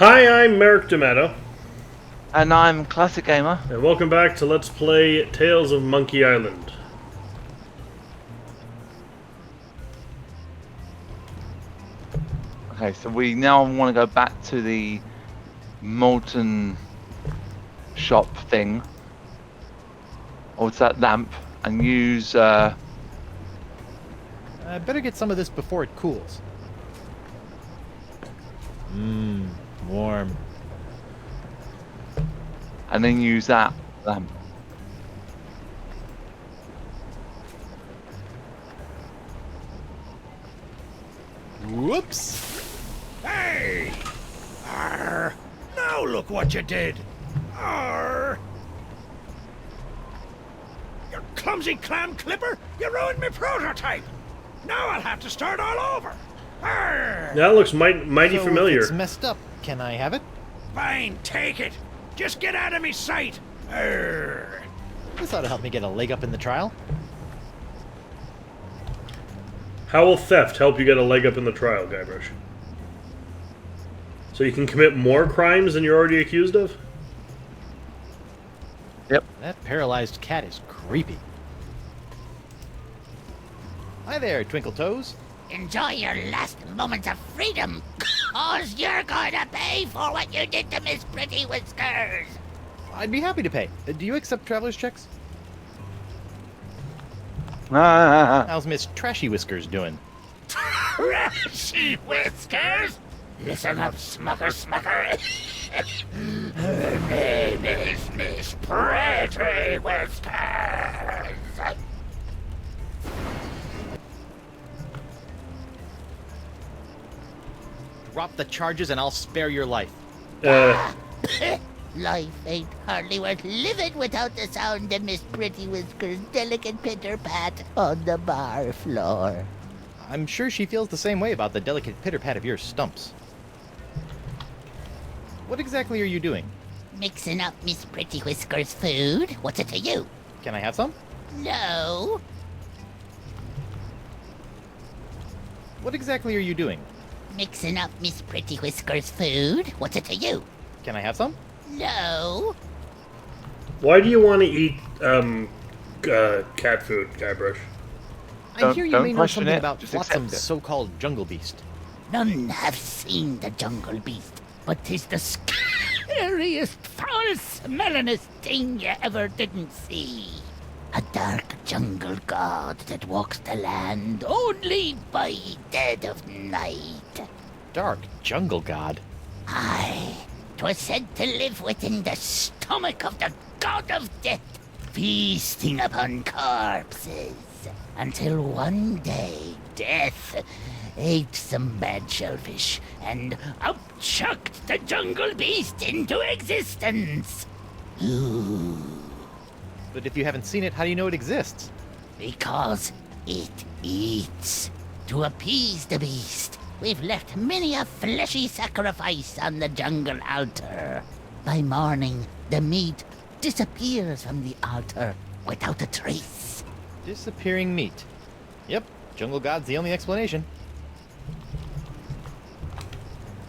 Hi, I'm Merrick D'Amato, And I'm Classic Gamer. and welcome back to Let's Play Tales of Monkey Island. Okay, so we now want to go back to the molten shop thing, or to that lamp, and use. I better get some of this before it cools. Mmm, warm. And then use that lamp. Whoops! Hey! Arr! Now look what you did! Arr! You clumsy clam clipper! You ruined my prototype! Now I'll have to start all over! Arr! That looks mighty So familiar. If it's messed up. Can I have it? Fine, take it! Just get out of me sight! Arr! This ought to help me get a leg up in the trial. How will theft help you get a leg up in the trial, Guybrush? So you can commit more crimes than you're already accused of? Yep. That paralyzed cat is creepy. Hi there, Twinkle Toes. Enjoy your last moments of freedom, cause you're going to pay for what you did to Miss Pretty Whiskers. I'd be happy to pay. Do you accept traveler's checks? How's Miss Trashy Whiskers doing? Trashy Whiskers? Listen up, Smucker. Her name is Miss Pretty Whiskers. Drop the charges and I'll spare your life. Life ain't hardly worth living without the sound of Miss Pretty Whiskers' delicate pitter-pat on the bar floor. I'm sure she feels the same way about the delicate pitter-pat of your stumps. What exactly are you doing? Mixing up Miss Pretty Whiskers' food? What's it to you? Can I have some? No. What exactly are you doing? Mixing up Miss Pretty Whiskers' food? What's it to you? Can I have some? No. Why do you want to eat cat food, Guybrush? I hear you Don't may know question something it, about just accept Flotsam's it. so-called jungle beast. None have seen the jungle beast, but 'tis the scariest, foul-smellingest thing you ever didn't see. A dark jungle god that walks the land only by dead of night. Dark jungle god. Aye, 'twas said to live within the stomach of the god of death, feasting upon corpses, until one day death ate some bad shellfish and upchucked the jungle beast into existence. Ooh, But if you haven't seen it, how do you know it exists? because it eats. To appease the beast, we've left many a fleshy sacrifice on the jungle altar. By morning, the meat disappears from the altar without a trace. Disappearing meat. Yep, jungle god's the only explanation.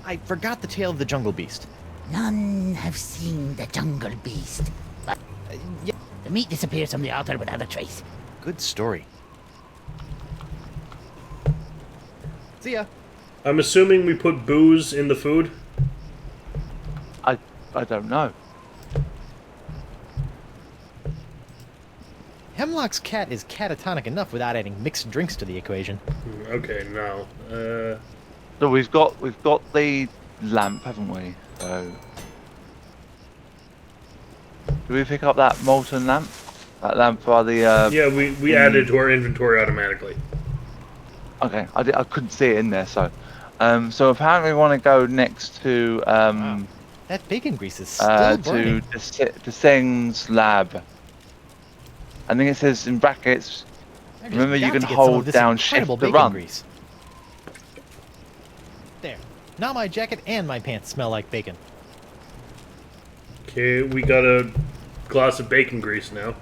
I forgot the tale of the jungle beast. None have seen the jungle beast, but Yeah, the meat disappears from the altar without a trace. good story. See ya. I'm assuming we put booze in the food? I don't know. Hemlock's cat is catatonic enough without adding mixed drinks to the equation. Okay, now. So we've got the lamp, haven't we? So do we pick up that molten lamp? That lamp by the Yeah, we added to our inventory automatically. Okay, I couldn't see it in there, so so apparently we want to go next to Wow. That bacon grease is still to burning. Deseng's lab. I think it says in brackets. I've just Remember, you got can to get some of hold this down incredible shift to bacon run. grease. There. Now my jacket and my pants smell like bacon. Okay, we got a glass of bacon grease now.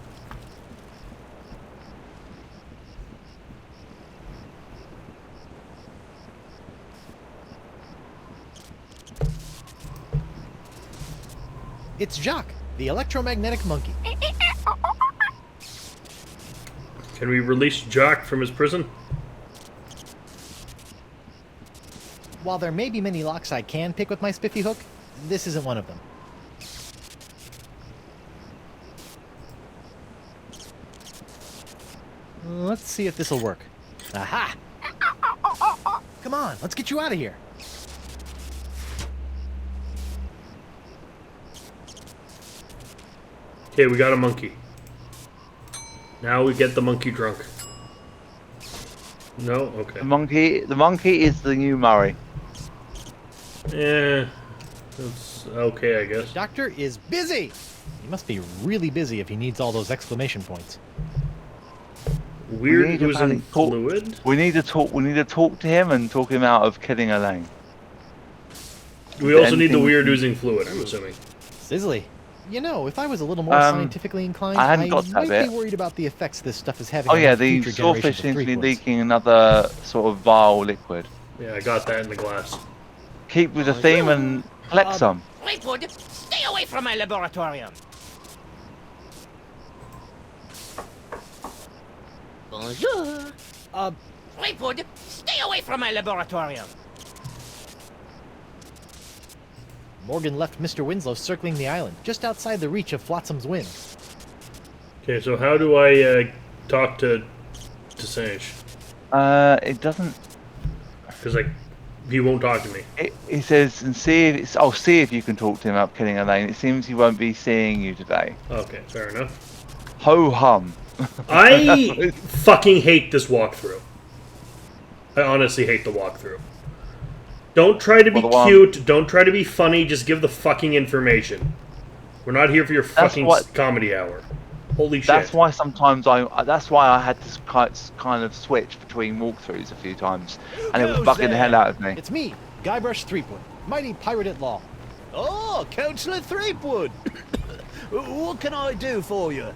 It's Jacques, the electromagnetic monkey. Can we release Jock from his prison? While there may be many locks I can pick with my spiffy hook, this isn't one of them. Let's see if this'll work. Aha! Come on, let's get you out of here. Okay, we got a monkey. Now we get the monkey drunk. No? Okay. The monkey is the new Murray. Yeah. That's okay, I guess. Doctor is busy! He must be really busy if he needs all those exclamation points. Weird need oozing apparently talk- fluid? We need to talk to him and talk him out of killing Elaine. We also need the anything- weird oozing fluid, I'm assuming. Sizzly. You know, if I was a little more scientifically scientifically inclined, I hadn't got to that might bit. be worried about the effects this stuff is having Oh on yeah, the the future generations sawfish of seems to be Threepwoods. leaking another sort of vile liquid. Yeah, I got that in the glass. Keep with the theme and collect some. Threepwood, stay away from my laboratorium. Bonjour. Threepwood, stay away from my laboratorium. Morgan left Mr. Winslow circling the island, just outside the reach of Flotsam's wind. Okay, so how do I talk to Sage? It doesn't. Because he won't talk to me. He says, and see if it's. I'll see if you can talk to him about killing Elaine. It seems he won't be seeing you today. Okay, fair enough. Ho hum. I fucking hate this walkthrough. I honestly hate the walkthrough. Don't try to be Well, the one- cute. Don't try to be funny. Just give the fucking information. We're not here for your fucking what- comedy hour. Holy shit. That's why sometimes That's why I had to kind of switch between walkthroughs a few times, and it was goes bugging the there? hell out of me. It's me, Guybrush Threepwood, mighty pirate at law. Oh, Councillor Threepwood. What can I do for you?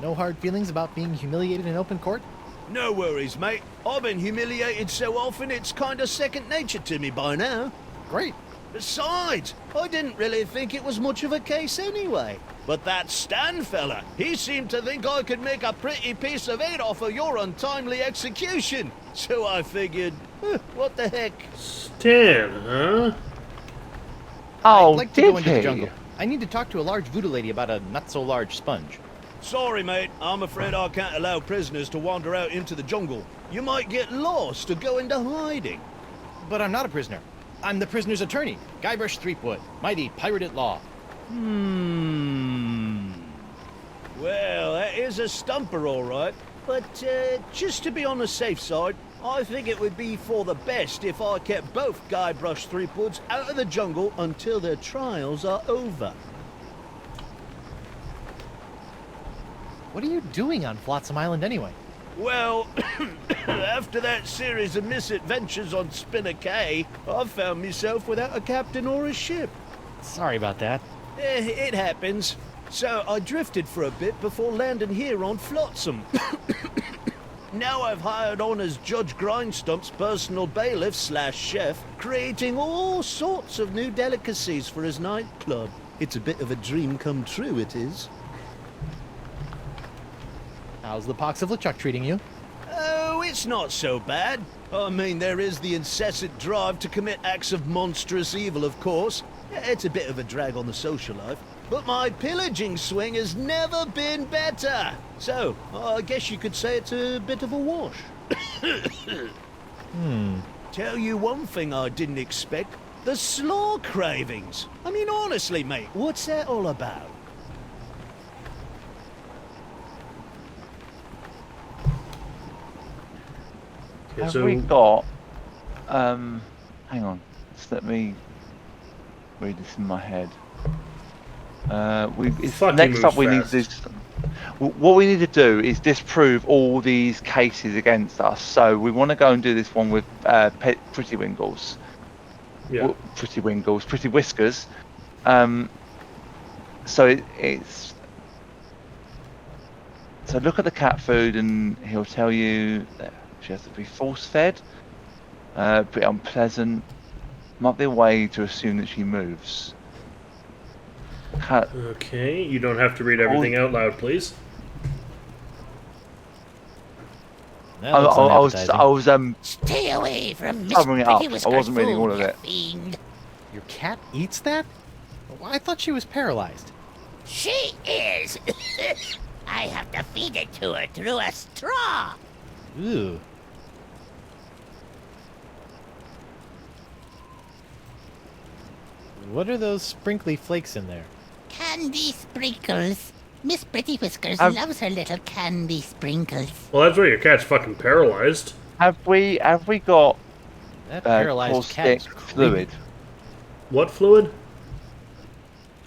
No hard feelings about being humiliated in open court? No worries, mate. I've been humiliated so often it's kind of second nature to me by now. Great. Besides, I didn't really think it was much of a case anyway. But that Stan fella, he seemed to think I could make a pretty piece of it off of your untimely execution. So I figured, what the heck? Stan, huh? Oh, I'd like to did go into the he? jungle. I need to talk to a large voodoo lady about a not-so-large sponge. Sorry, mate. I'm afraid I can't allow prisoners to wander out into the jungle. You might get lost or go into hiding. But I'm not a prisoner. I'm the prisoner's attorney, Guybrush Threepwood, mighty pirate at law. Well, that is a stumper, all right. But just to be on the safe side, I think it would be for the best if I kept both Guybrush Threepwoods out of the jungle until their trials are over. What are you doing on Flotsam Island anyway? Well, after that series of misadventures on Spinner Cay, I've found myself without a captain or a ship. Sorry about that. It happens. So I drifted for a bit before landing here on Flotsam. Now I've hired on as Judge Grindstump's personal bailiff / chef, creating all sorts of new delicacies for his nightclub. It's a bit of a dream come true, it is. How's the pox of LeChuck treating you? Oh, it's not so bad. I mean, there is the incessant drive to commit acts of monstrous evil, of course. It's a bit of a drag on the social life. But my pillaging swing has never been better. So, I guess you could say it's a bit of a wash. Tell you one thing I didn't expect. The slaw cravings. I mean, honestly, mate, what's that all about? Okay, Have so we got? Hang on. Just let me read this in my head. Fucking Next up, move we need fast. to. What we need to do is disprove all these cases against us. So we want to go and do this one with Pretty Wingles. yeah. Pretty Whiskers. So it's. So look at the cat food, and he'll tell you that she has to be force-fed, pretty unpleasant. Might be a way to assume that she moves. Okay, you don't have to read everything out loud, please. That looks unappetizing. I was Stay away from Miss covering it up. Pretty I Whiskers' wasn't reading all food, of you it. fiend. Your cat eats that? Well, I thought she was paralyzed. She is. I have to feed it to her through a straw. Ooh. What are those sprinkly flakes in there? Candy sprinkles. Miss Pretty Whiskers I've- loves her little candy sprinkles. Well, that's why your cat's fucking paralyzed. Have we got That paralyzed cat caustic is creepy. fluid? What fluid?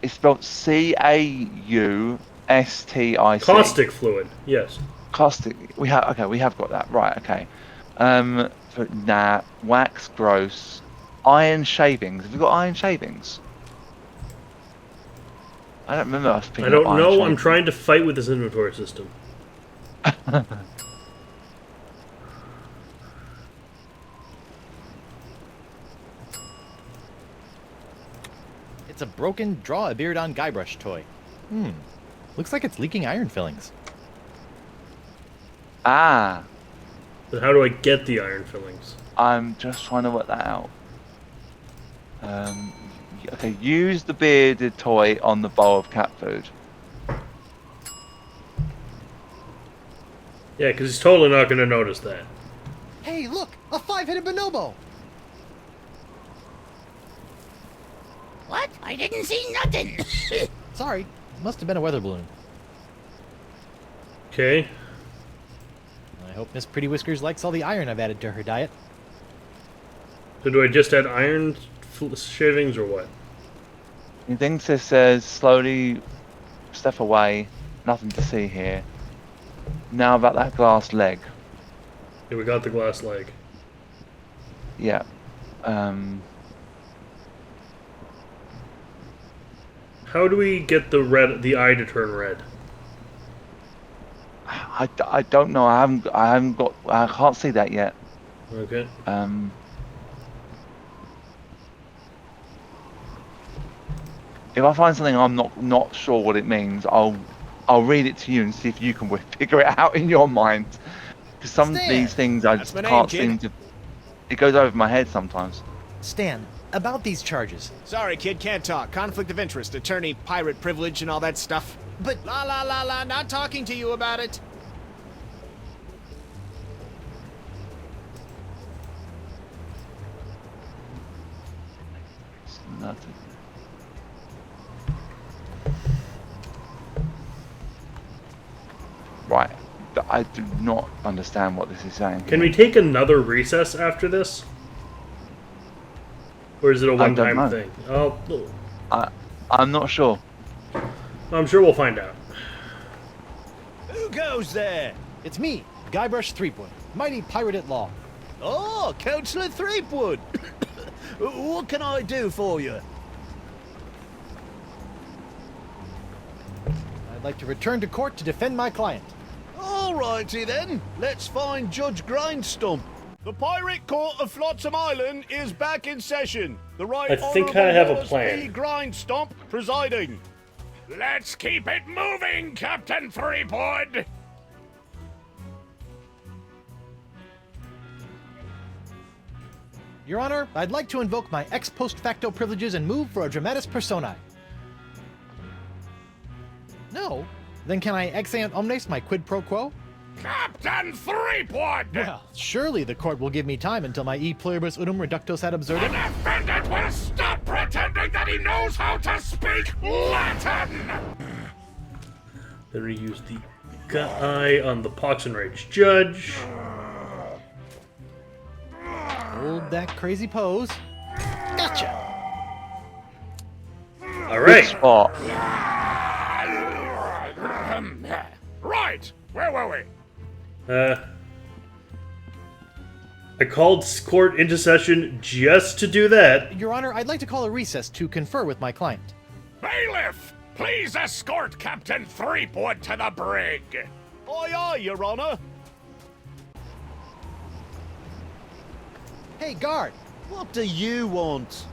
It's spelled Caustic. Caustic fluid. Yes. Caustic. We have got that right. Okay. Wax, gross. Iron shavings. Have you got iron shavings? I don't remember us picking I don't up iron know. I'm shavings. trying to fight with this inventory system. It's a broken Draw a Beard on Guybrush toy. Looks like it's leaking iron fillings. Ah, But how do I get the iron fillings? I'm just trying to work that out. Okay, use the bearded toy on the bowl of cat food. Yeah, because he's totally not going to notice that. Hey, look! A 5-headed bonobo! What? I didn't see nothing. Sorry, must have been a weather balloon. Okay. I hope Miss Pretty Whiskers likes all the iron I've added to her diet. So do I just add iron shavings or what? He thinks it says slowly step away, nothing to see here. Now about that glass leg. Yeah, we got the glass leg. Yeah. How do we get the eye to turn red? I don't know. I can't see that yet. Okay. If I find something I'm not sure what it means, I'll read it to you and see if you can figure it out in your mind. Because some of Stan! these things I That's just my name, can't kid. seem to. It goes over my head sometimes. Stan, about these charges. Sorry, kid, can't talk. Conflict of interest, attorney, pirate privilege, and all that stuff. But La la la la, not talking to you about it. It's nothing. Right. I do not understand what this is saying. Can we take another recess after this? Or is it a I don't one-time know. thing? I'm not sure. I'm sure we'll find out. Who goes there? it's me, Guybrush Threepwood, mighty pirate at law. Oh, Councillor Threepwood. What can I do for you? I'd like to return to court to defend my client. All righty then. Let's find Judge Grindstump. The Pirate Court of Flotsam Island is back in session. The Right I think Honourable I have a Wallace plan. P. Grindstump presiding. Let's keep it moving, Captain Threepwood. Your Honor, I'd like to invoke my ex post facto privileges and move for a dramatis personae. No? Then can I ex ante omnes my quid pro quo? Captain Threepwood! Well, surely the court will give me time until my e pluribus unum reductus ad absurdum. defendant will stop pretending that he knows how to speak Latin! Then we use the guy on the Pox and Rage judge. Hold that crazy pose. Gotcha! All right. Spot. Right, where were we? I called court into session just to do that. Your Honor, I'd like to call a recess to confer with my client. Bailiff, please escort Captain Threepwood to the brig. Aye, aye, Your Honour. Hey, guard! What do you want?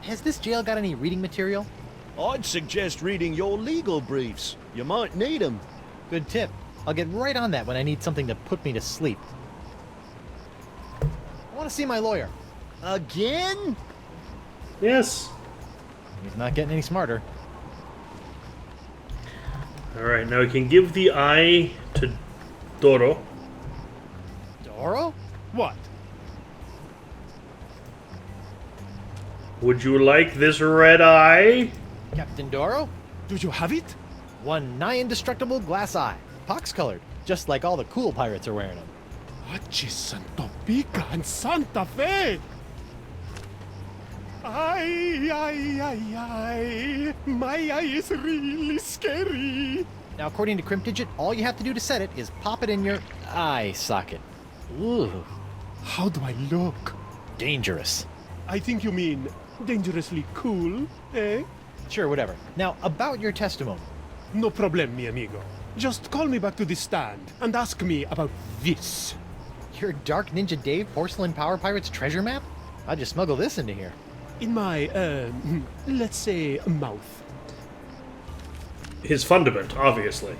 Has this jail got any reading material? I'd suggest reading your legal briefs. You might need them. Good tip. I'll get right on that when I need something to put me to sleep. I want to see my lawyer. Again? Yes. He's not getting any smarter. Alright, now we can give the eye to Doro. Doro? What? Would you like this red eye? Captain Doro? Do you have it? One nigh indestructible glass eye. Pox-colored, just like all the cool pirates are wearing them. Achis Santo Pica and Santa Fe! Ay, ay, ay, ay. My eye is really scary. Now, according to Cryptidget, all you have to do to set it is pop it in your eye socket. Ooh, How do I look? dangerous. I think you mean dangerously cool, eh? Sure, whatever. Now, about your testimony. No problem, mi amigo. Just call me back to the stand and ask me about this. Your Dark Ninja Dave Porcelain Power Pirates treasure map? I'll just smuggle this into here. In my, let's say, mouth. His fundament, obviously.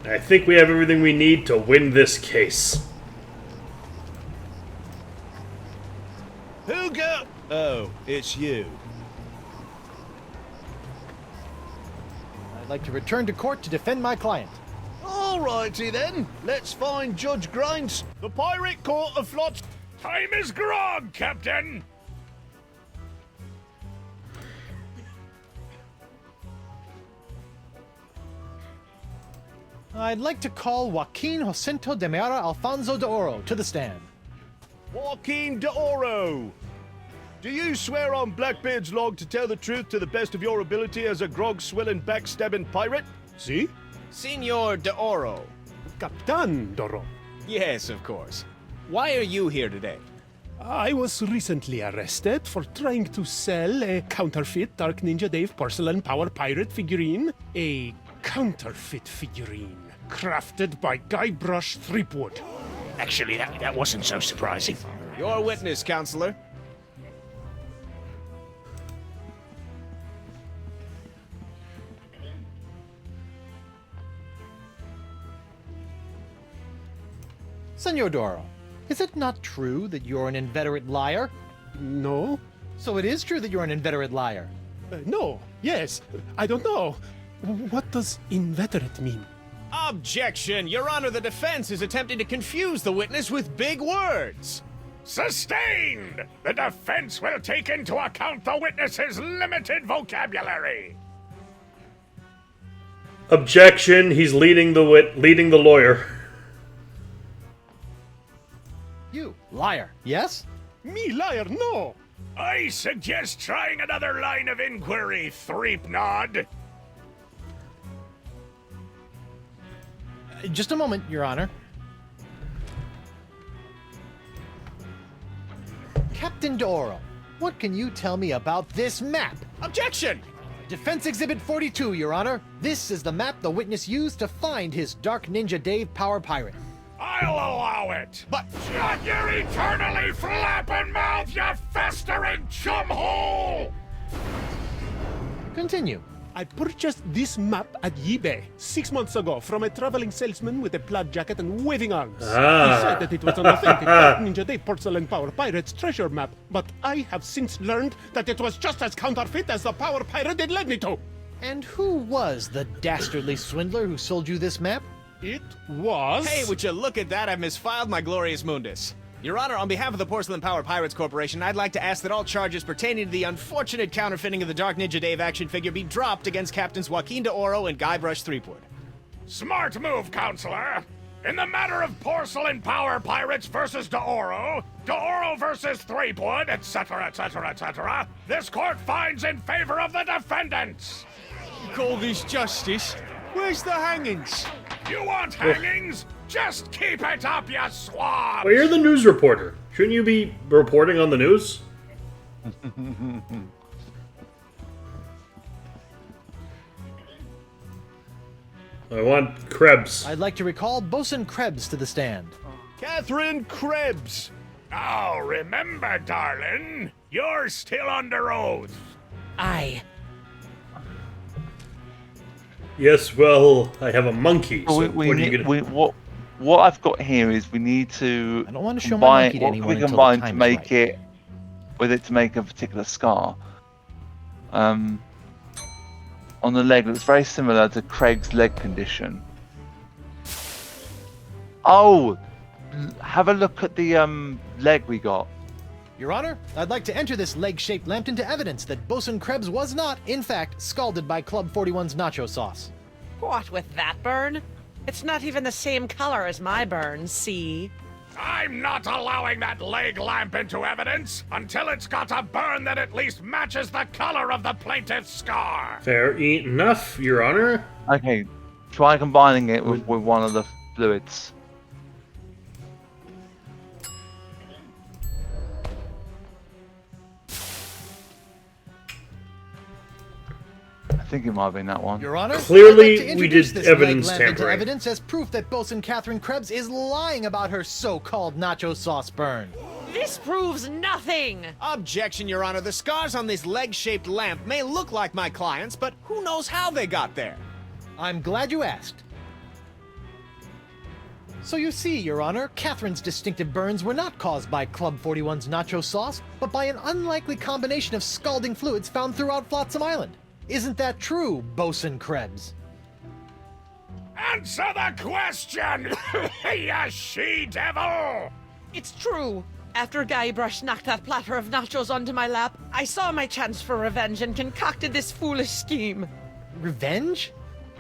I think we have everything we need to win this case. Who go? Oh, it's you. I'd like to return to court to defend my client. Alrighty then. Let's find Judge Grinds. The Pirate Court of Flots. Time is grog, Captain! I'd like to call Joaquin Jacinto de Meara Alfonso de Oro to the stand. Joaquin de Oro. Do you swear on Blackbeard's log to tell the truth to the best of your ability as a grog-swilling, backstabbing pirate? See? Senor de Oro. Captain Doro. Yes, of course. Why are you here today? I was recently arrested for trying to sell a counterfeit Dark Ninja Dave porcelain power pirate figurine. A counterfeit figurine crafted by Guybrush Threepwood. Actually, that wasn't so surprising. Your witness, counselor. Senor Doro, is it not true that you're an inveterate liar? No? So it is true that you're an inveterate liar. No. Yes. I don't know. What does inveterate mean? Objection! Your Honor, the defense is attempting to confuse the witness with big words. Sustained! The defense will take into account the witness's limited vocabulary. Objection, he's leading the lawyer. You, liar, yes? Me liar, no! I suggest trying another line of inquiry, Threepnod. Just a moment, Your Honor. Captain Doro, what can you tell me about this map? Objection! Defense Exhibit 42, Your Honor. This is the map the witness used to find his Dark Ninja Dave Power Pirate. I'll allow it. But Shut your eternally flapping mouth, you festering chumhole! Continue. I purchased this map at eBay 6 months ago from a traveling salesman with a plaid jacket and waving arms. He said that it was an authentic Dark Ninja Dave Porcelain Power Pirate's treasure map, but I have since learned that it was just as counterfeit as the Power Pirate it led me to. And who was the dastardly swindler who sold you this map? It was... hey, would you look at that? I've misfiled my Glorious Mundus. Your Honor, on behalf of the Porcelain Power Pirates Corporation, I'd like to ask that all charges pertaining to the unfortunate counterfeiting of the Dark Ninja Dave action figure be dropped against Captains Joaquin de Oro and Guybrush Threepwood. Smart move, Counselor. In the matter of Porcelain Power Pirates versus De Oro versus Threepwood, etc., etc., etc., this court finds in favor of the defendants. Call this justice? Where's the hangings? You want hangings? Just keep it up, you swab! Well, you're the news reporter. Shouldn't you be reporting on the news? I want Krebs. I'd like to recall Bosun Krebs to the stand. Catherine Krebs. Now remember, darling, you're still under oath. Aye. Yes, well, I have a monkey. So we what are you need, gonna? what I've got here is we need to. I don't want to show my monkey to what anyone we until the combine to time is make right. it with it to make a particular scar. On the leg, looks very similar to Craig's leg condition. Oh, have a look at the leg we got. Your Honor, I'd like to enter this leg-shaped lamp into evidence that Bosun Krebs was not, in fact, scalded by Club 41's nacho sauce. What with that burn? It's not even the same color as my burn, see? I'm not allowing that leg lamp into evidence until it's got a burn that at least matches the color of the plaintiff's scar. Fair enough, Your Honor. Okay, try combining it with one of the fluids. I think it might have been that one. Your Honor, Clearly, I'd like to we introduce did this evidence leg lamp into tampering. evidence as proof that Bosun Catherine Krebs is lying about her so-called nacho sauce burn. This proves nothing! Objection, Your Honor. The scars on this leg-shaped lamp may look like my client's, but who knows how they got there? I'm glad you asked. So you see, Your Honor, Catherine's distinctive burns were not caused by Club 41's nacho sauce, but by an unlikely combination of scalding fluids found throughout Flotsam Island. Isn't that true, Bosun Krebs? Answer the question, you she-devil! It's true. After Guybrush knocked that platter of nachos onto my lap, I saw my chance for revenge and concocted this foolish scheme. Revenge?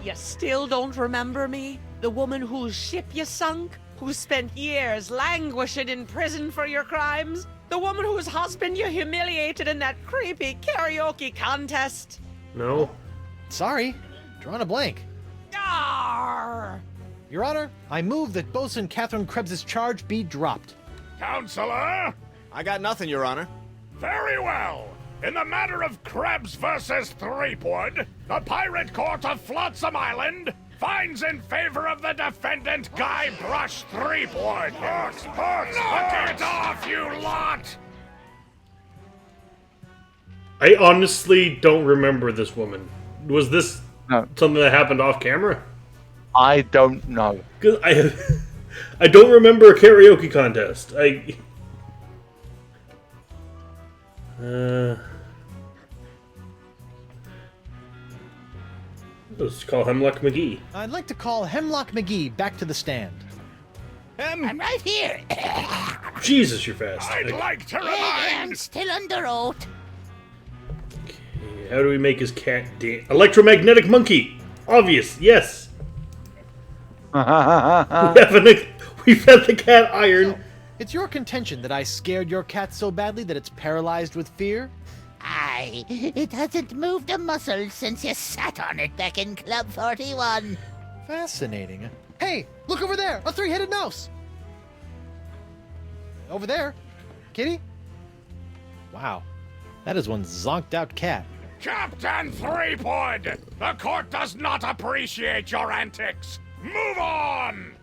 You still don't remember me? The woman whose ship you sunk? Who spent years languishing in prison for your crimes? The woman whose husband you humiliated in that creepy karaoke contest? No. Sorry, drawing a blank. Arr! Your Honor, I move that Bosun Catherine Krebs' charge be dropped. Counselor? I got nothing, Your Honor. Very well. In the matter of Krebs versus Threepwood, the Pirate Court of Flotsam Island finds in favor of the defendant Guybrush Threepwood. Knock it off, you lot! I honestly don't remember this woman. Was this No. something that happened off camera? I don't know. 'Cause I don't remember a karaoke contest. Let's call Hemlock McGee. I'd like to call Hemlock McGee back to the stand. I'm right here. Jesus, you're fast. I'd like to I'm remind... still under oath. How do we make his cat dance? Electromagnetic monkey! Obvious, yes! We've had the cat iron. It's your contention that I scared your cat so badly that it's paralyzed with fear? Aye, it hasn't moved a muscle since you sat on it back in Club 41. Fascinating. Hey, look over there! A three-headed mouse! Over there. Kitty? Wow. That is one zonked-out cat. Captain Threepwood! The court does not appreciate your antics! Move on!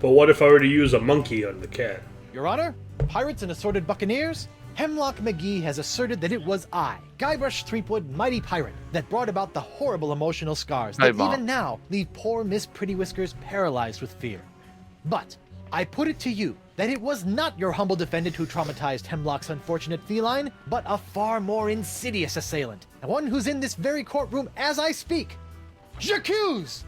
But what if I were to use a monkey on the cat? Your Honor, pirates and assorted buccaneers, Hemlock McGee has asserted that it was I, Guybrush Threepwood, mighty pirate, that brought about the horrible emotional scars that Mark. even now leave poor Miss Pretty Whiskers paralyzed with fear. But I put it to you that it was not your humble defendant who traumatized Hemlock's unfortunate feline, but a far more insidious assailant, and one who's in this very courtroom as I speak. J'accuse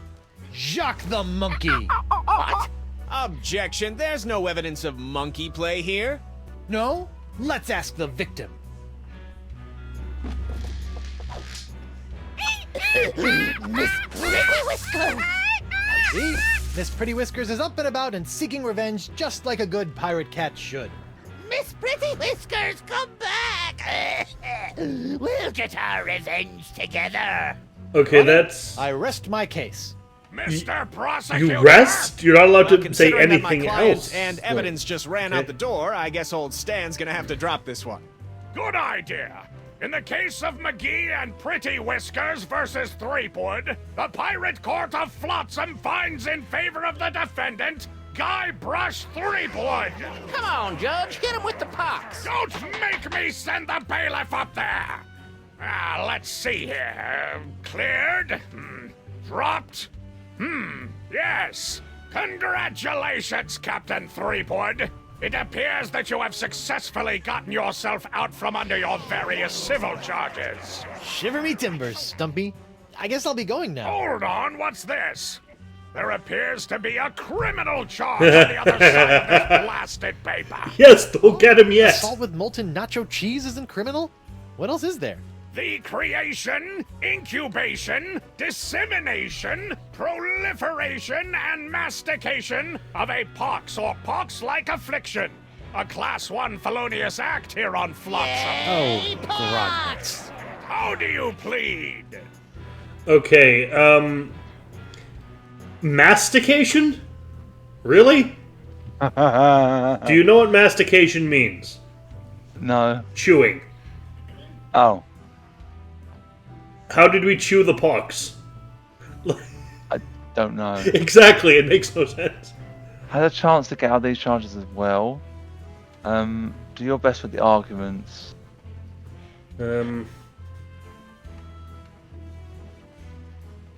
Jacques the Monkey! What? Objection. There's no evidence of monkey play here. No? Let's ask the victim. Miss Pretty Whiskers! See? Miss Pretty Whiskers is up and about and seeking revenge just like a good pirate cat should. Miss Pretty Whiskers, come back! We'll get our revenge together. Okay, that's... I rest my case. Mr. Prosecutor! You rest? You're not allowed Well, to say considering that my anything client else. and evidence just ran out the door, I guess old Stan's gonna have to drop this one. Good idea. In the case of McGee and Pretty Whiskers versus Threepwood, the Pirate Court of Flotsam finds in favor of the defendant, Guybrush Threepwood. Come on, Judge. Hit him with the pox. Don't make me send the bailiff up there. Let's see here. Cleared? Dropped? Yes. Congratulations, Captain Threepwood. It appears that you have successfully gotten yourself out from under your various civil charges. Shiver me timbers, Stumpy. I guess I'll be going now. Hold on, what's this? There appears to be a criminal charge on the other side of this blasted paper. Yes, don't get him yet. Salt with molten nacho cheese isn't criminal? What else is there? The creation, incubation, dissemination, proliferation, and mastication of a pox or pox-like affliction. A Class 1 felonious act here on Flotsam. Oh, grog. How do you plead? Okay, mastication? Really? Do you know what mastication means? No. Chewing. Oh. How did we chew the pox? I don't know. Exactly, it makes no sense. Had a chance to get out these charges as well. Do your best with the arguments. Though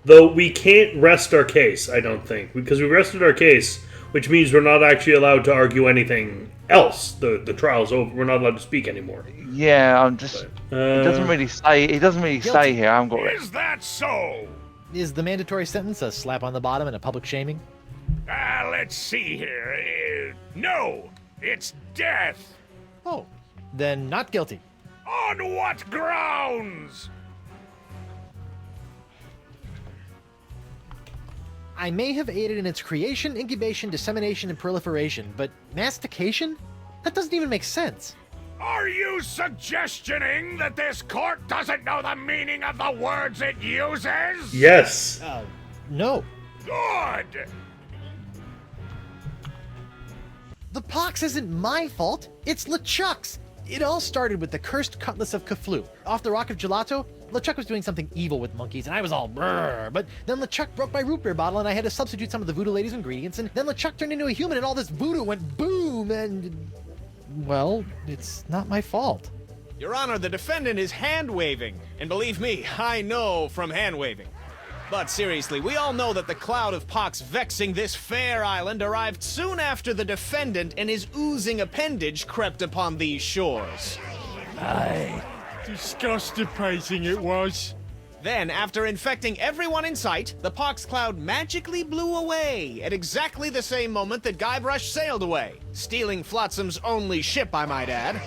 we can't rest our case, I don't think. Because we rested our case, which means we're not actually allowed to argue anything else. The trial's over. We're not allowed to speak anymore. Yeah, I'm just... it doesn't really say... It doesn't really say here. I haven't got it. Is that so? Is the mandatory sentence a slap on the bottom and a public shaming? Let's see here. No, it's death. Oh, then not guilty. On what grounds? I may have aided in its creation, incubation, dissemination, and proliferation, but mastication? That doesn't even make sense. Are you suggesting that this court doesn't know the meaning of the words it uses? Yes. No. Good. The pox isn't my fault. It's LeChuck's. It all started with the cursed cutlass of Kaflu. Off the Rock of Gelato, LeChuck was doing something evil with monkeys, and I was all brrr. But then LeChuck broke my root beer bottle, and I had to substitute some of the voodoo lady's ingredients, and then LeChuck turned into a human, and all this voodoo went boom, and... well, it's not my fault. Your Honor, the defendant is hand-waving. And believe me, I know from hand-waving. But seriously, we all know that the cloud of pox vexing this fair island arrived soon after the defendant and his oozing appendage crept upon these shores. Aye. Disgusting it was. Then, after infecting everyone in sight, the pox cloud magically blew away at exactly the same moment that Guybrush sailed away, stealing Flotsam's only ship, I might add.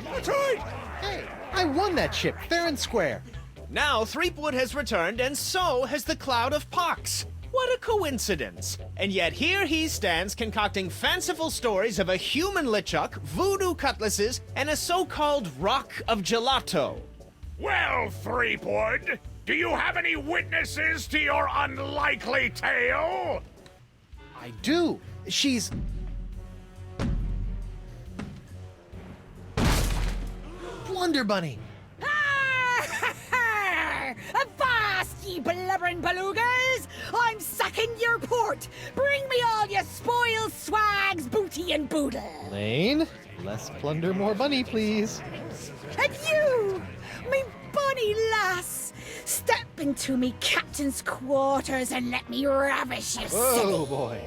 That's right. Hey, I won that ship, fair and square. Now Threepwood has returned, and so has the cloud of pox. What a coincidence! And yet here he stands concocting fanciful stories of a human LeChuck, voodoo cutlasses, and a so-called Rock of Gelato. Well, Threepwood, do you have any witnesses to your unlikely tale? I do. She's... Blunder Bunny. Avast, ye blubbering belugas! I'm sucking your port! Bring me all your spoils, swags, booty, and boodle! Lane, less plunder, more bunny, please. And you, me bonny lass, step into me captain's quarters and let me ravish you, silly! Oh, boy.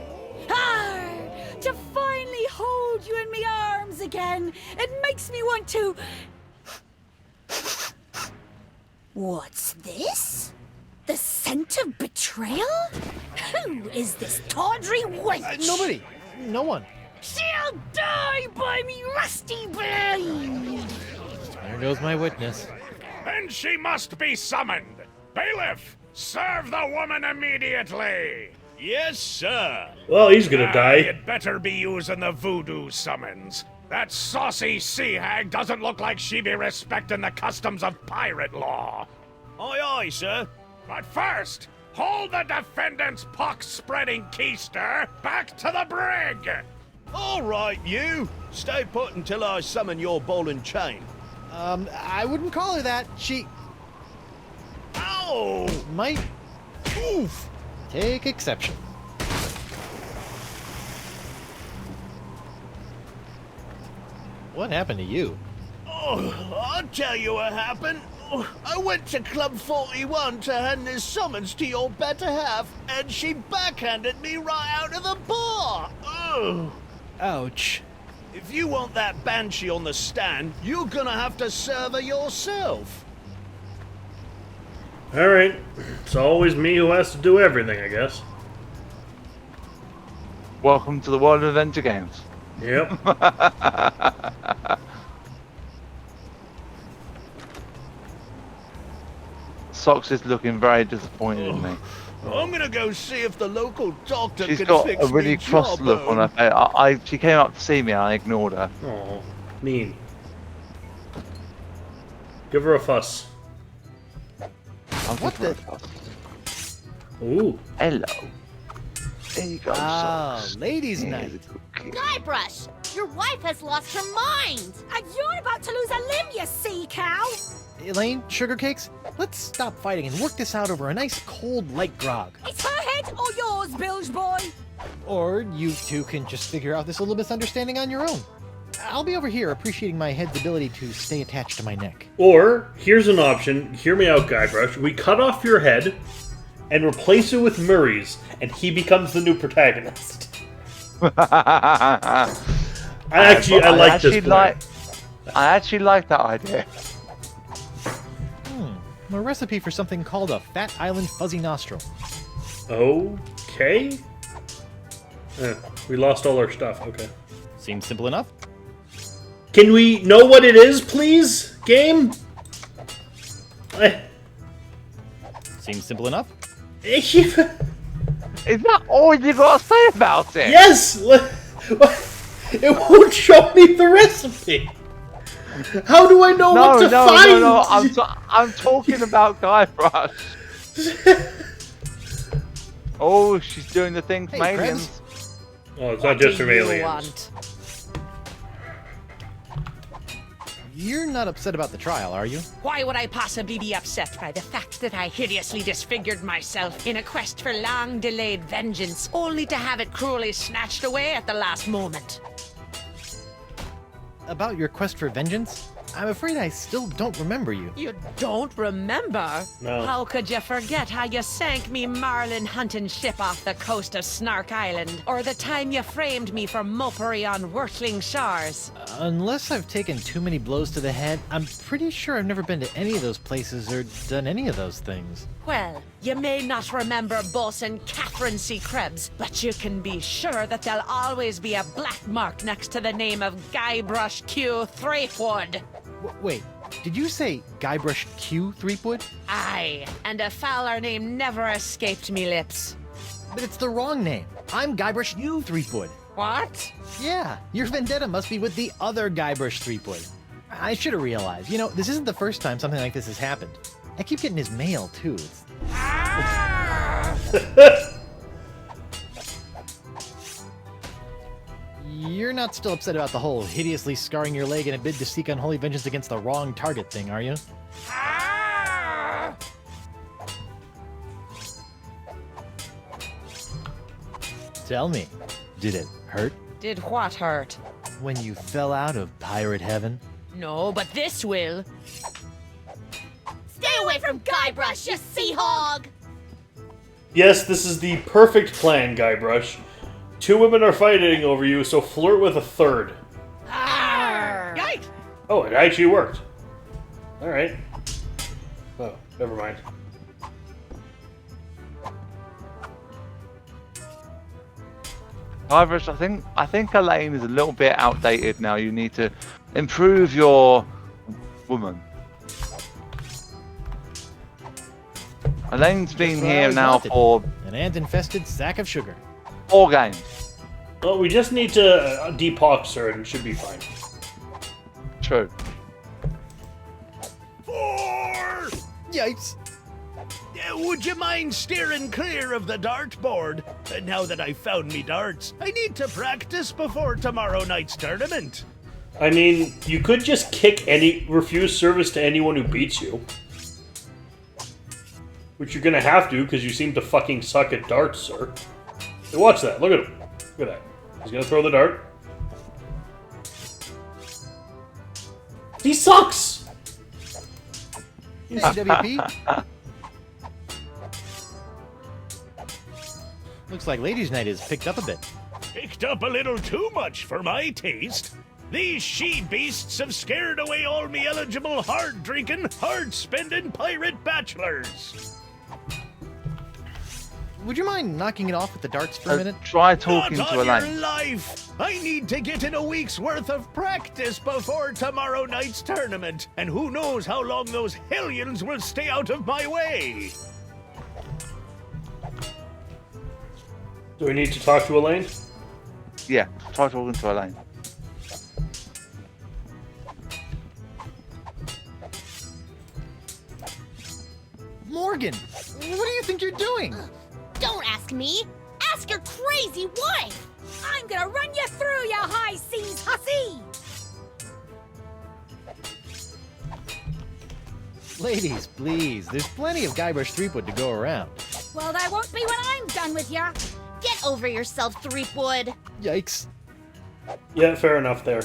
Arr, to finally hold you in me arms again, it makes me want to... What's this? The scent of betrayal? Who is this tawdry wench? Nobody. No one. She'll die by me rusty blade! There goes my witness. Then she must be summoned. Bailiff, serve the woman immediately. Yes, sir. Well, he's gonna die. You'd better be using the voodoo summons. That saucy sea hag doesn't look like she be respecting the customs of pirate law. Aye, aye, sir. But first, hold the defendant's pox-spreading keister back to the brig. All right, you. Stay put until I summon your ball and chain. I wouldn't call her that. She Ow! might Oof! take exception. What happened to you? Oh, I'll tell you what happened. Oh, I went to Club 41 to hand this summons to your better half, and she backhanded me right out of the bar. Oh. Ouch. If you want that banshee on the stand, you're gonna have to serve her yourself. Alright. It's always me who has to do everything, I guess. Welcome to the world of adventure games. Yep. Socks is looking very disappointed in me. I'm gonna go see if the local doctor She's can got fix a really me cross look on her face. She came up to see me and I ignored her. Oh, mean. Give her a fuss. What the? Ooh. Hello. There you go, Socks. Ladies' Here's night. a cookie. Guybrush, your wife has lost her mind. And you're about to lose a limb, you sea cow! Elaine, sugar cakes, let's stop fighting and work this out over a nice cold light grog. It's her head or yours, Bilge boy! Or you two can just figure out this little misunderstanding on your own. I'll be over here appreciating my head's ability to stay attached to my neck. Or, here's an option. Hear me out, Guybrush. We cut off your head and replace it with Murray's, and he becomes the new protagonist. I like this plan. I actually like that idea. A recipe for something called a Fat Island Fuzzy Nostril. Okay. We lost all our stuff. Okay. Seems simple enough. Can we know what it is, please, game? Seems simple enough. Is that all you gotta say about it? Yes! It won't show me the recipe. How do I know what to find? No. I'm talking about Guybrush. Oh, she's doing the thing from aliens. Oh, it's not just from aliens. Want? You're not upset about the trial, are you? Why would I possibly be upset by the fact that I hideously disfigured myself in a quest for long-delayed vengeance, only to have it cruelly snatched away at the last moment? About your quest for vengeance? I'm afraid I still don't remember you. You don't remember? No. How could you forget how you sank me marlin hunting ship off the coast of Snark Island? Or the time you framed me for mopery on Wurtling Shores? Unless I've taken too many blows to the head, I'm pretty sure I've never been to any of those places or done any of those things. Well, you may not remember Bosun Catherine C. Krebs, but you can be sure that there'll always be a black mark next to the name of Guybrush Q. Threepwood. Wait, did you say Guybrush Q. Threepwood? Aye, and a fouler name never escaped me lips. But it's the wrong name. I'm Guybrush U. Threepwood. What? Yeah, your vendetta must be with the other Guybrush Threepwood. I should have realized. You know, this isn't the first time something like this has happened. I keep getting his mail, too. You're not still upset about the whole hideously scarring your leg in a bid to seek unholy vengeance against the wrong target thing, are you? Tell me, did it hurt? Did what hurt? When you fell out of pirate heaven? No, but this will. Stay away from Guybrush, you sea hog! Yes, this is the perfect plan, Guybrush. 2 women are fighting over you, so flirt with a third. Yikes! Oh, it actually worked. Alright. Oh, never mind. Guybrush, I think Elaine is a little bit outdated now. You need to improve your woman. Elaine's been Just what I here always now wanted. for An ant-infested sack of sugar. 4 games. Well, we just need to depox her and it should be fine. True. 4! Yikes! Would you mind steering clear of the dartboard? Now that I've found me darts, I need to practice before tomorrow night's tournament. I mean, you could just refuse service to anyone who beats you. Which you're gonna have to, because you seem to fucking suck at darts, sir. Hey, watch that. Look at him. Look at that. He's gonna throw the dart. He sucks! Hey, WP. Looks like Ladies' Night has picked up a bit. Picked up a little too much for my taste. These she-beasts have scared away all me eligible, hard-drinking, hard-spending pirate bachelors. Would you mind knocking it off with the darts for a minute? Try talking Not to on your Elaine. life! I need to get in a week's worth of practice before tomorrow night's tournament, and who knows how long those hellions will stay out of my way. Do we need to talk to Elaine? Yeah, try talking to Elaine. Morgan, what do you think you're doing? Don't ask me. Ask your crazy wife. I'm gonna run you through, you high seas hussy! Ladies, please. There's plenty of Guybrush Threepwood to go around. Well, there won't be when I'm done with ya. Get over yourself, Threepwood. Yikes. Yeah, fair enough there.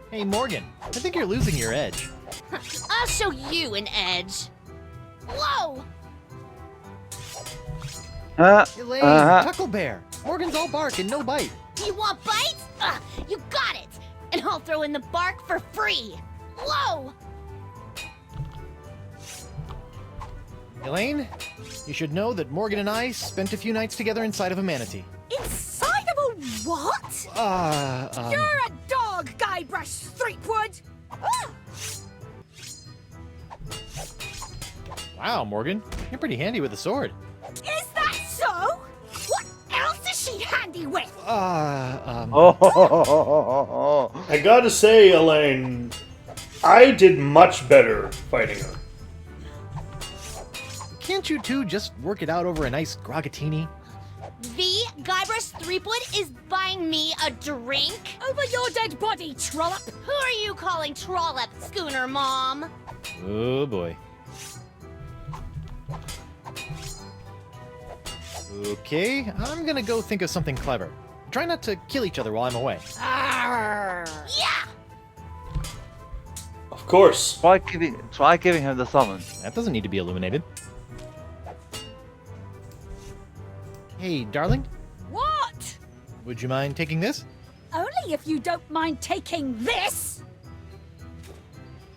Hey, Morgan, I think you're losing your edge. I'll show you an edge. Whoa! Elaine, Tucklebear. Morgan's all bark and no bite. You want bites? You got it! And I'll throw in the bark for free. Whoa! Elaine, you should know that Morgan and I spent a few nights together inside of a manatee. Inside of a what? You're a dog, Guybrush Threepwood! Ah! Wow, Morgan, you're pretty handy with a sword. Is that so? What else is she handy with? I gotta say, Elaine, I did much better fighting her. Can't you two just work it out over a nice grogatini? The Guybrush Threepwood is buying me a drink? Over your dead body, trollop! Who are you calling Trollop, Schooner Mom? Oh boy. Okay, I'm gonna go think of something clever. Try not to kill each other while I'm away. Arr. Yeah! Of course. Try giving him the summon. That doesn't need to be illuminated. Hey, darling, What? would you mind taking this? Only if you don't mind taking this!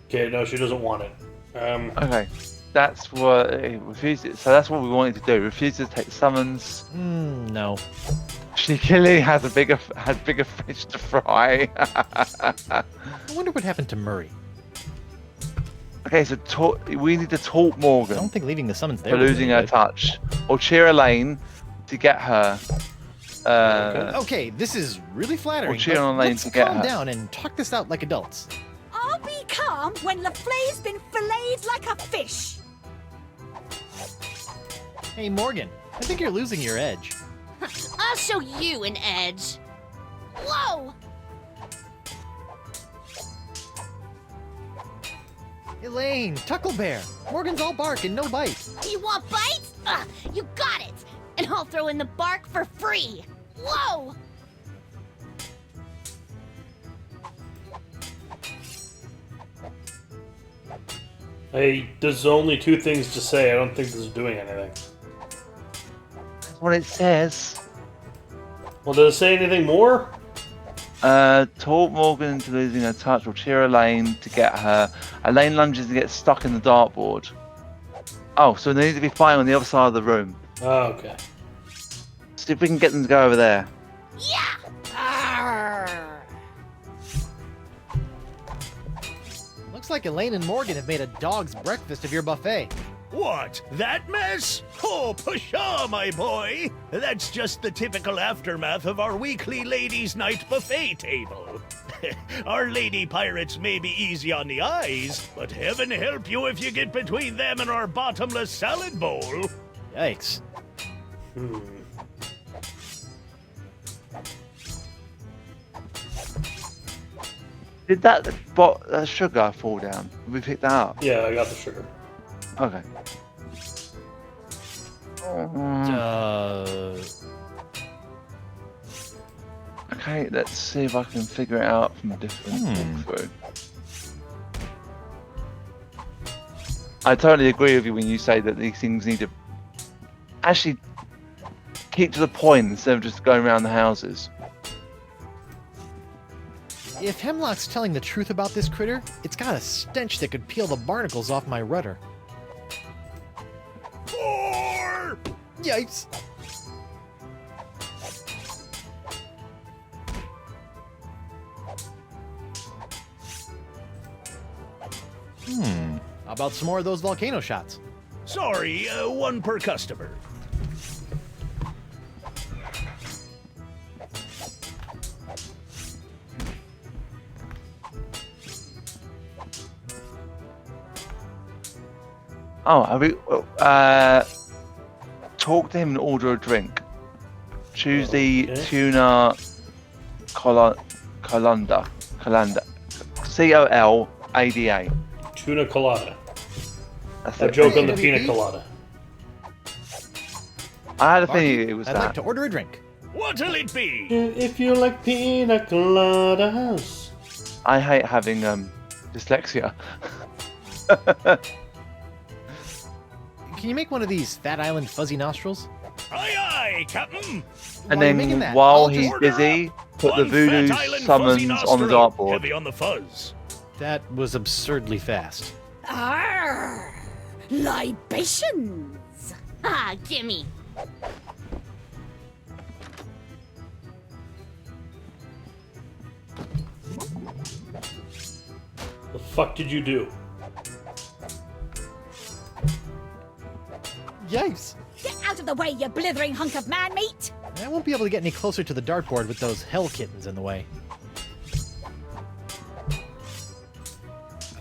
Okay, no, she doesn't want it. Okay, that's what he refuses. So that's what we wanted to do. Refuses to take summons. No. She clearly has bigger fish to fry. I wonder what happened to Murray. Okay, so we need to taunt I Morgan don't think leaving the summons there for was losing any her good. touch, or cheer Elaine to get her. Okay, this is really flattering. Or cheer but on Elaine let's to get calm her. down and talk this out like adults. I'll be calm when LaFlay's been filleted like a fish! Hey, Morgan, I think you're losing your edge. I'll show you an edge. Whoa! Elaine, Tucklebear. Morgan's all bark and no bite. You want bites? You got it! And I'll throw in the bark for free. Whoa! There's only two things to say. I don't think this is doing anything. That's what it says. Well, does it say anything more? Taunt Morgan into losing her touch, or cheer Elaine to get her. Elaine lunges and gets stuck in the dartboard. Oh, so they need to be fighting on the other side of the room. Oh, okay. See if we can get them to go over there. Yeah! Arr. Looks like Elaine and Morgan have made a dog's breakfast of your buffet. What? That mess? Oh, pshaw, my boy! That's just the typical aftermath of our weekly ladies' night buffet table. Our lady pirates may be easy on the eyes, but heaven help you if you get between them and our bottomless salad bowl. Yikes. Did that sugar fall down? Did we pick that up? Yeah, I got the sugar. Okay. Okay, let's see if I can figure it out from a different walkthrough. I totally agree with you when you say that these things need to actually keep to the point instead of just going around the houses. If Hemlock's telling the truth about this critter, it's got a stench that could peel the barnacles off my rudder. More! Yikes! How about some more of those volcano shots? Sorry, one per customer. Oh, have we talk to him and order a drink. Choose the tuna colanda. Colada. Tuna colada. That's A it. joke on the pina colada. I had a feeling it was I'd that. like to order a drink. What'll it be? If you like pina coladas. I hate having dyslexia. Can you make one of these Fat Island fuzzy nostrils? Aye, aye, Captain. And While you're making then that, while I'll he's just- busy, put the One voodoo Fat Island summons fuzzy on the nostril, dartboard. Heavy on the fuzz. That was absurdly fast. Arr! Libations! Ah, gimme. The fuck did you do? Yikes! Get out of the way, you blithering hunk of man meat! I won't be able to get any closer to the dartboard with those hell kittens in the way.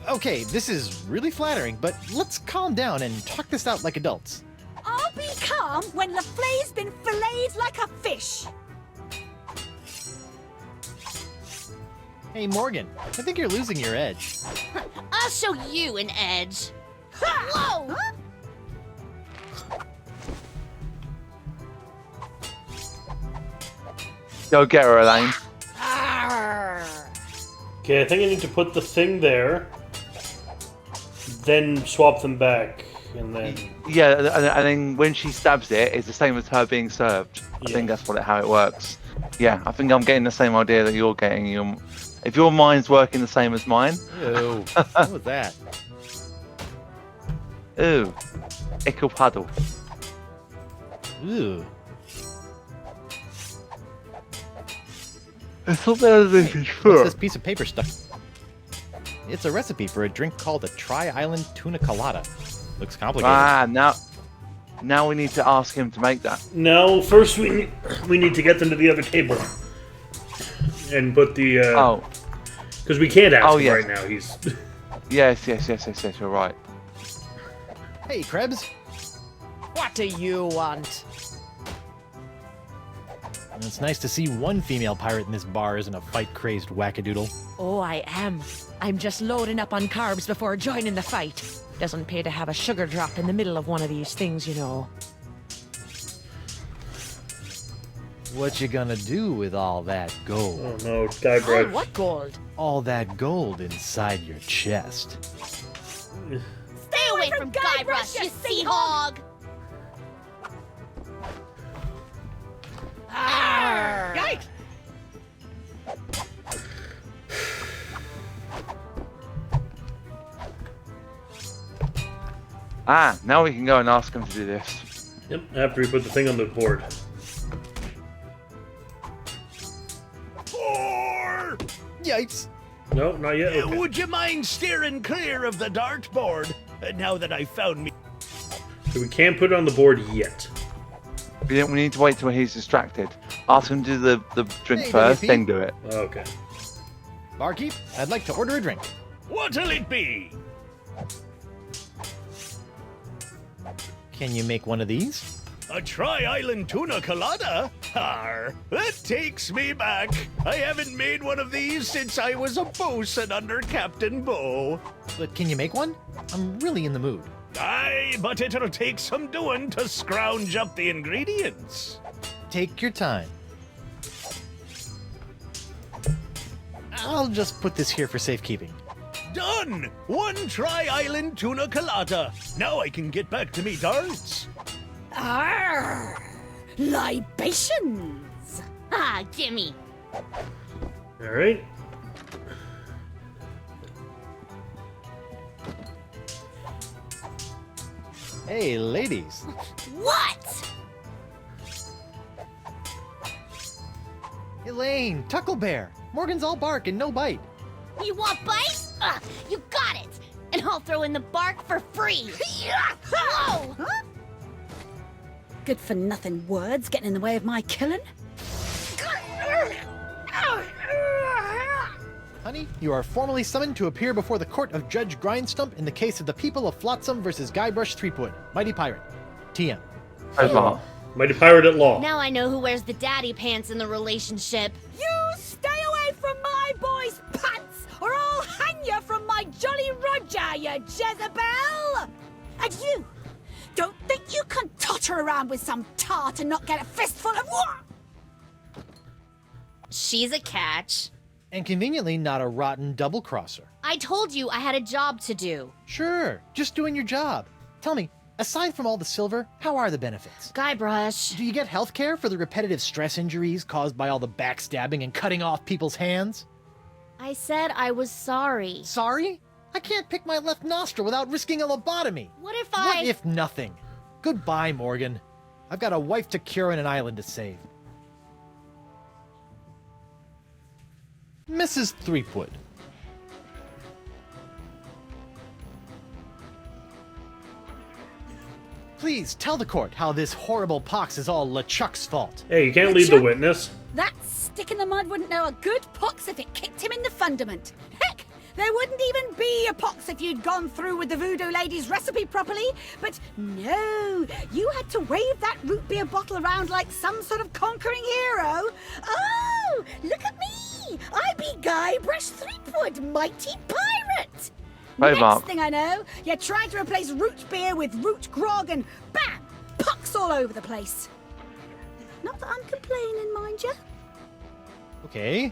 Okay, this is really flattering, but let's calm down and talk this out like adults. I'll be calm when Laflay's been filleted like a fish! Hey, Morgan, I think you're losing your edge. I'll show you an edge. Whoa! Go get her, Elaine. Arr! Okay, I think I need to put the thing there, then swap them back, and then... Yeah, and then when she stabs it, it's the same as her being served. I Yeah. think that's how it works. Yeah, I think I'm getting the same idea that you're getting. If your mind's working the same as mine, Ew, what was that? ooh, ickle puddle. Ew. I thought there was a What's this piece of paper stuck? It's a recipe for a drink called a Tri-Island Tuna Colada. Looks complicated. Ah, now we need to ask him to make that. No, first we need to get them to the other table. And put the... Oh, Because we can't ask Oh, him yes. right now, he's... yes, you're right. Hey, Krebs. What do you want? It's nice to see one female pirate in this bar isn't a fight-crazed wackadoodle. Oh, I am. I'm just loading up on carbs before joining the fight. Doesn't pay to have a sugar drop in the middle of one of these things, you know. What you gonna do with all that gold? Oh no, Guybrush. Oh, what gold? All that gold inside your chest. Stay away from Guybrush, you sea hog! Yikes! Ah, now we can go and ask him to do this. Yep, after we put the thing on the board. More! Yikes! No, not yet. Okay. Would you mind steering clear of the dartboard? Now that I've found me. So we can't put it on the board yet. We need to wait till he's distracted. Ask him to do the drink Hey, first, WP. then do it. Okay. Barkeep, I'd like to order a drink. What'll it be? Can you make one of these? A Tri-Island Tuna Colada? Arr, that takes me back. I haven't made one of these since I was a bosun under Captain Bo. But can you make one? I'm really in the mood. Aye, but it'll take some doing to scrounge up the ingredients. Take your time. I'll just put this here for safekeeping. Done! One Tri-Island Tuna Colada. Now I can get back to me darts. Arr! Libations! Ah, gimme. All right. Hey, ladies. What? Elaine, Tucklebear. Morgan's all bark and no bite. You want bite? You got it. And I'll throw in the bark for free. Whoa! Huh? Good for nothing words getting in the way of my killing. Honey, you are formally summoned to appear before the court of Judge Grindstump in the case of the people of Flotsam versus Guybrush Threepwood, Mighty Pirate. TM. Over. Mighty Pirate at law. Now I know who wears the daddy pants in the relationship. You stay away from my boy's pants, or I'll hang you from my Jolly Roger, you Jezebel! And you, don't think you can totter around with some tart and not get a fistful of what? She's a catch. And conveniently not a rotten double-crosser. I told you I had a job to do. Sure, just doing your job. Tell me, aside from all the silver, how are the benefits? Guybrush. Do you get health care for the repetitive stress injuries caused by all the backstabbing and cutting off people's hands? I said I was sorry. Sorry? I can't pick my left nostril without risking a lobotomy. What if What if nothing? Goodbye, Morgan. I've got a wife to cure and an island to save. Mrs. Threepwood. Please tell the court how this horrible pox is all LeChuck's fault. Hey, you can't lead the witness. That stick in the mud wouldn't know a good pox if it kicked him in the fundament. Heck, there wouldn't even be a pox if you'd gone through with the voodoo lady's recipe properly. But no, you had to wave that root beer bottle around like some sort of conquering hero. Oh, look at me! I be Guybrush Threepwood, mighty pirate! Hey, Next Mark. thing I know, you're trying to replace root beer with root grog and bam! Pucks all over the place. Not that I'm complaining, mind you. Okay.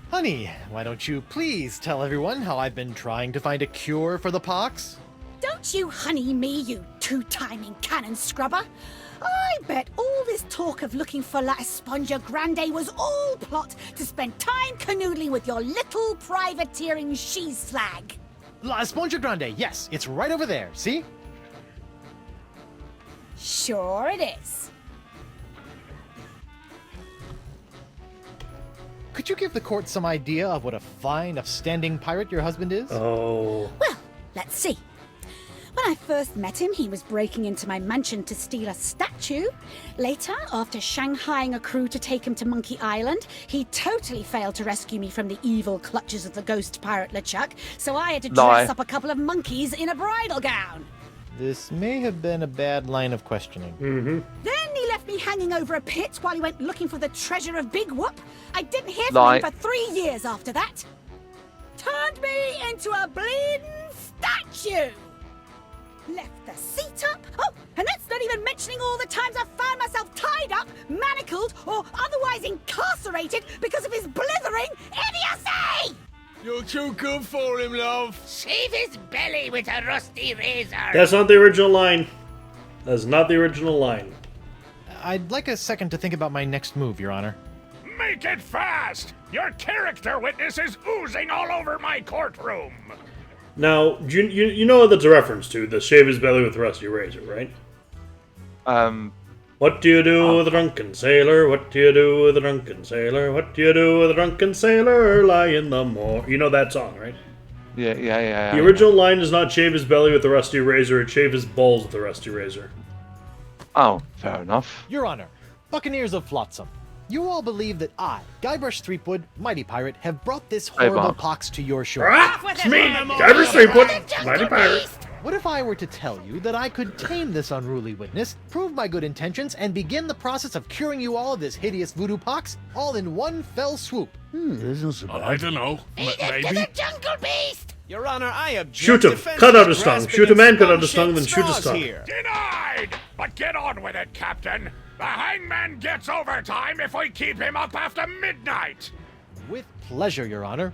Honey, why don't you please tell everyone how I've been trying to find a cure for the pox? Don't you honey me, you two-timing cannon scrubber. I bet all this talk of looking for La Esponja Grande was all plot to spend time canoodling with your little privateering she-slag. La Esponja Grande, yes, it's right over there, see? Sure it is. Could you give the court some idea of what a fine, upstanding pirate your husband is? Oh. Well, let's see. When I first met him, he was breaking into my mansion to steal a statue. Later, after shanghaiing a crew to take him to Monkey Island, he totally failed to rescue me from the evil clutches of the ghost pirate LeChuck, so I had to dress up a couple of monkeys in a bridal gown. This may have been a bad line of questioning. Mm-hmm. Then he left me hanging over a pit while he went looking for the treasure of Big Whoop. I didn't hear from him for 3 years after that. Turned me into a bleeding statue. Left the seat up. Oh, and that's not even mentioning all the times I've found myself tied up, manacled, or otherwise incarcerated because of his blithering idiocy! You're too good for him, love. Shave his belly with a rusty razor. That's not the original line. That's not the original line. I'd like a second to think about my next move, Your Honor. Make it fast! Your character witness is oozing all over my courtroom. Now, you know what that's a reference to, the shave his belly with a rusty razor, right? What do you do with a drunken sailor? What do you do with a drunken sailor? What do you do with a drunken sailor? Lie in the moor. You know that song, right? Yeah. The original line is not shave his belly with a rusty razor, it's shave his balls with a rusty razor. Oh, fair enough. Your Honor, Buccaneers of Flotsam, you all believe that I, Guybrush Threepwood, Mighty Pirate, have brought this horrible pox to your shores. It's me, Guybrush Threepwood, Mighty Pirate. What if I were to tell you that I could tame this unruly witness, prove my good intentions, and begin the process of curing you all of this hideous voodoo pox, all in one fell swoop? This isn't so bad. I don't know. Feed it to the jungle beast! Your Honor, I object. Shoot him! Cut out his tongue! Shoot a man, cut out his tongue, then shoot his tongue. Denied! But get on with it, Captain. The hangman gets overtime if we keep him up after midnight. With pleasure, Your Honor.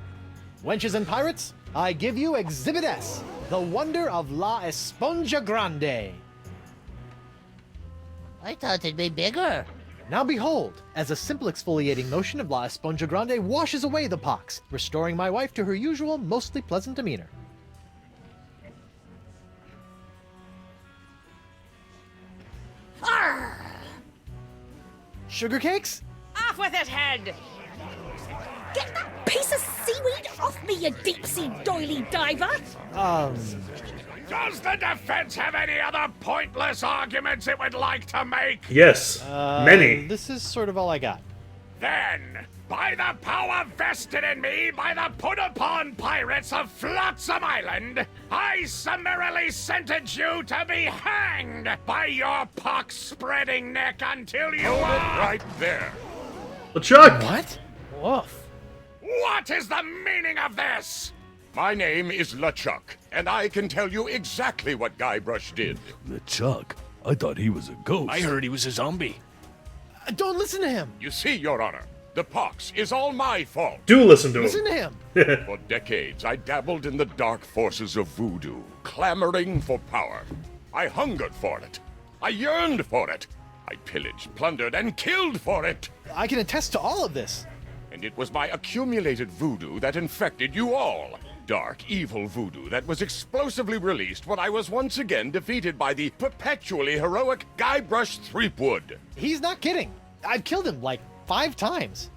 Wenches and pirates, I give you Exhibit S, the wonder of La Esponja Grande. I thought it'd be bigger. Now behold, as a simple exfoliating motion of La Esponja Grande washes away the pox, restoring my wife to her usual, mostly pleasant demeanor. Arr! Sugar cakes? Off with his head! Get that piece of seaweed off me, you deep-sea doily diver! Does the defense have any other pointless arguments it would like to make? Yes, many. This is sort of all I got. Then, by the power vested in me by the put-upon pirates of Flotsam Island, I summarily sentence you to be hanged by your pox-spreading neck until you are... right there. LeChuck! What? Woof. What is the meaning of this? My name is LeChuck, and I can tell you exactly what Guybrush did. LeChuck? I thought he was a ghost. I heard he was a zombie. Don't listen to him! You see, Your Honor, the pox is all my fault. Do listen to him. Listen to him! For decades, I dabbled in the dark forces of voodoo, clamoring for power. I hungered for it. I yearned for it. I pillaged, plundered, and killed for it. I can attest to all of this. And it was my accumulated voodoo that infected you all. Dark, evil voodoo that was explosively released when I was once again defeated by the perpetually heroic Guybrush Threepwood. He's not kidding. I've killed him like 5 times.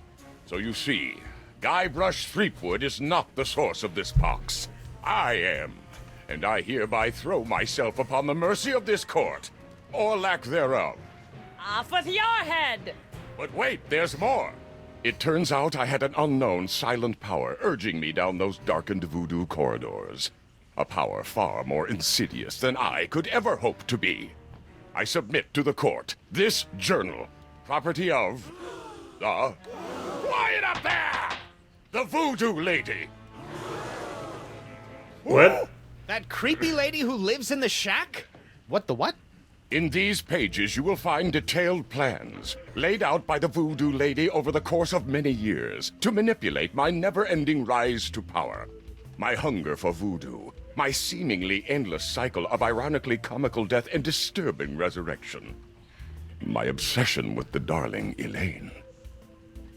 So you see, Guybrush Threepwood is not the source of this pox. I am. And I hereby throw myself upon the mercy of this court, or lack thereof. Off with your head! But wait, there's more. It turns out I had an unknown silent power urging me down those darkened voodoo corridors. A power far more insidious than I could ever hope to be. I submit to the court this journal, property of the... Quiet up there! The Voodoo Lady. What? That creepy lady who lives in the shack? What the what? In these pages, you will find detailed plans laid out by the Voodoo Lady over the course of many years to manipulate my never-ending rise to power. My hunger for voodoo, my seemingly endless cycle of ironically comical death and disturbing resurrection. My obsession with the darling Elaine.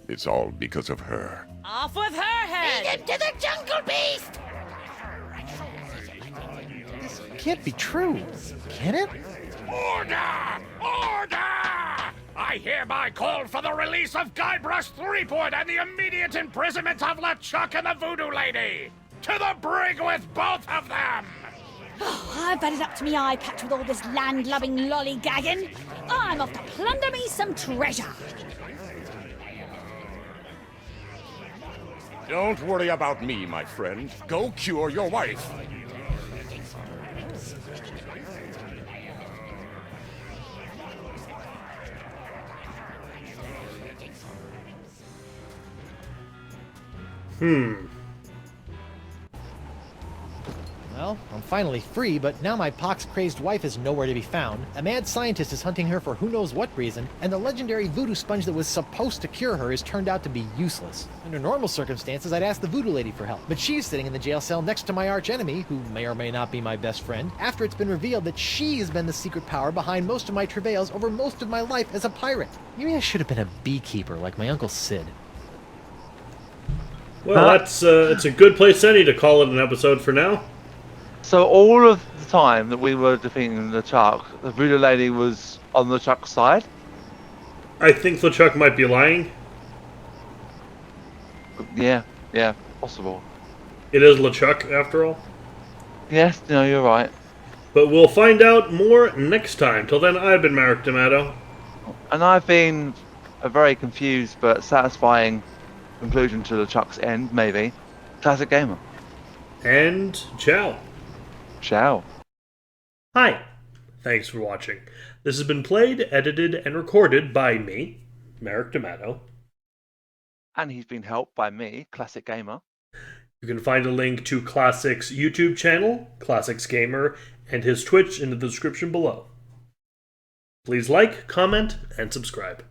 It's all because of her. Off with her head! Feed him to the jungle beast! This can't be true, can it? Order! Order! I hereby call for the release of Guybrush Threepwood and the immediate imprisonment of LeChuck and the Voodoo Lady! To the brig with both of them! Oh, I've had it up to me eye patch with all this land-loving lollygagging. I'm off to plunder me some treasure. Don't worry about me, my friend. Go cure your wife. Well, I'm finally free, but now my pox-crazed wife is nowhere to be found. A mad scientist is hunting her for who knows what reason, and the legendary voodoo sponge that was supposed to cure her has turned out to be useless. Under normal circumstances, I'd ask the voodoo lady for help, but she's sitting in the jail cell next to my archenemy, who may or may not be my best friend, after it's been revealed that she has been the secret power behind most of my travails over most of my life as a pirate. Maybe I should have been a beekeeper like my Uncle Sid. Well, it's a good place, Any, to call it an episode for now. So all of the time that we were defeating LeChuck, the Voodoo Lady was on LeChuck's side? I think LeChuck might be lying. Yeah, possible. It is LeChuck, after all. Yes, no, you're right. But we'll find out more next time. Till then, I've been Marek D'Amato. And I've been a very confused but satisfying conclusion to LeChuck's end, maybe. Classic Gamer. And ciao. Ciao. Hi, thanks for watching. This has been played, edited, and recorded by me, Merrick D'Amato. And he's been helped by me, Classic Gamer. You can find a link to Classic's YouTube channel, Classics Gamer, and his Twitch in the description below. Please like, comment, and subscribe.